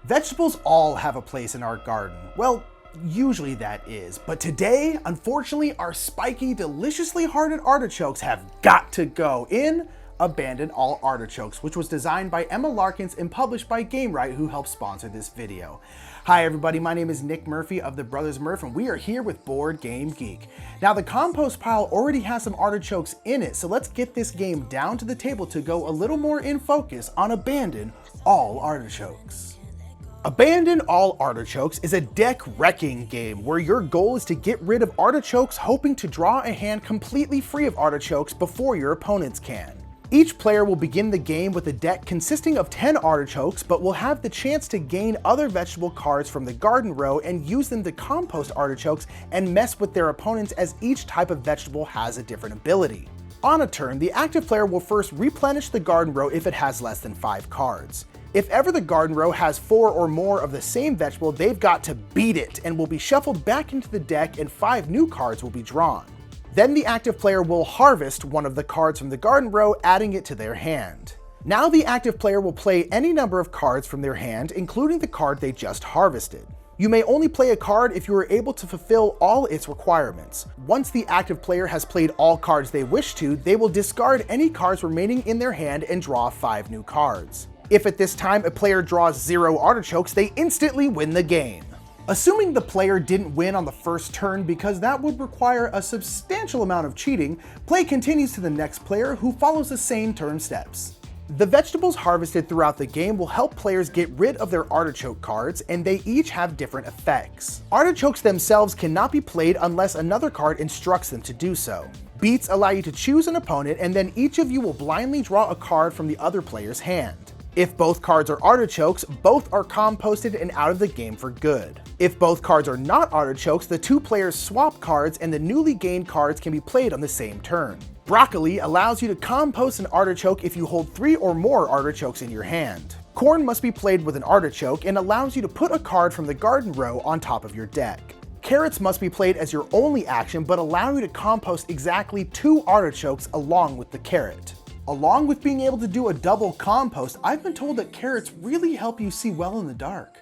Vegetables all have a place in our garden. Well, usually that is. But today, unfortunately, our spiky, deliciously hearted artichokes have got to go in Abandon All Artichokes, which was designed by Emma Larkins and published by GameRight, who helped sponsor this video. Hi everybody, my name is Nick Murphy of the Brothers Murph, and we are here with Board Game Geek. Now the compost pile already has some artichokes in it, so let's get this game down to the table to go a little more in focus on Abandon All Artichokes. Abandon All Artichokes is a deck wrecking game where your goal is to get rid of artichokes, hoping to draw a hand completely free of artichokes before your opponents can. Each player will begin the game with a deck consisting of 10 artichokes, but will have the chance to gain other vegetable cards from the garden row and use them to compost artichokes and mess with their opponents, as each type of vegetable has a different ability. On a turn, the active player will first replenish the garden row if it has less than 5 cards. If ever the garden row has 4 or more of the same vegetable, they've got to beat it and will be shuffled back into the deck, and 5 new cards will be drawn. Then the active player will harvest one of the cards from the garden row, adding it to their hand. Now the active player will play any number of cards from their hand, including the card they just harvested. You may only play a card if you are able to fulfill all its requirements. Once the active player has played all cards they wish to, they will discard any cards remaining in their hand and draw 5 new cards. If at this time a player draws 0 artichokes, they instantly win the game. Assuming the player didn't win on the first turn, because that would require a substantial amount of cheating, play continues to the next player, who follows the same turn steps. The vegetables harvested throughout the game will help players get rid of their artichoke cards, and they each have different effects. Artichokes themselves cannot be played unless another card instructs them to do so. Beets allow you to choose an opponent, and then each of you will blindly draw a card from the other player's hand. If both cards are artichokes, both are composted and out of the game for good. If both cards are not artichokes, the 2 players swap cards and the newly gained cards can be played on the same turn. Broccoli allows you to compost an artichoke if you hold 3 or more artichokes in your hand. Corn must be played with an artichoke and allows you to put a card from the garden row on top of your deck. Carrots must be played as your only action, but allow you to compost exactly 2 artichokes along with the carrot. Along with being able to do a double compost, I've been told that carrots really help you see well in the dark.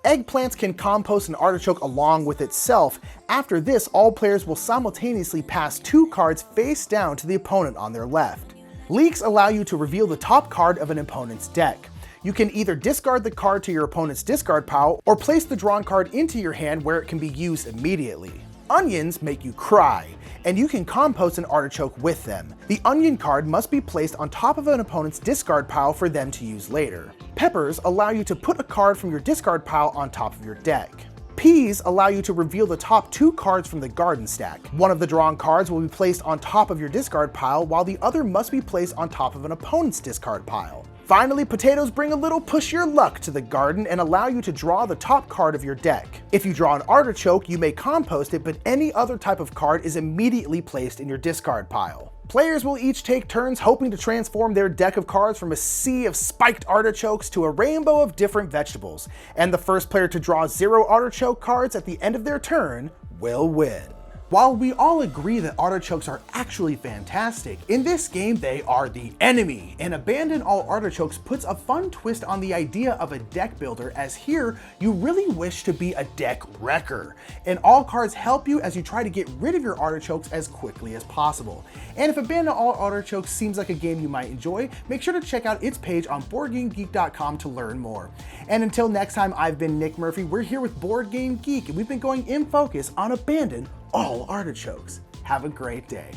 Eggplants can compost an artichoke along with itself. After this, all players will simultaneously pass 2 cards face down to the opponent on their left. Leeks allow you to reveal the top card of an opponent's deck. You can either discard the card to your opponent's discard pile, or place the drawn card into your hand where it can be used immediately. Onions make you cry, and you can compost an artichoke with them. The onion card must be placed on top of an opponent's discard pile for them to use later. Peppers allow you to put a card from your discard pile on top of your deck. Peas allow you to reveal the top 2 cards from the garden stack. One of the drawn cards will be placed on top of your discard pile, while the other must be placed on top of an opponent's discard pile. Finally, potatoes bring a little push your luck to the garden and allow you to draw the top card of your deck. If you draw an artichoke, you may compost it, but any other type of card is immediately placed in your discard pile. Players will each take turns hoping to transform their deck of cards from a sea of spiked artichokes to a rainbow of different vegetables, and the first player to draw 0 artichoke cards at the end of their turn will win. While we all agree that artichokes are actually fantastic, in this game they are the enemy, and Abandon All Artichokes puts a fun twist on the idea of a deck builder, as here you really wish to be a deck wrecker, and all cards help you as you try to get rid of your artichokes as quickly as possible. And if Abandon All Artichokes seems like a game you might enjoy, make sure to check out its page on BoardGameGeek.com to learn more. And until next time, I've been Nick Murphy. We're here with Board Game Geek, and we've been going in focus on Abandon All Artichokes. Have a great day.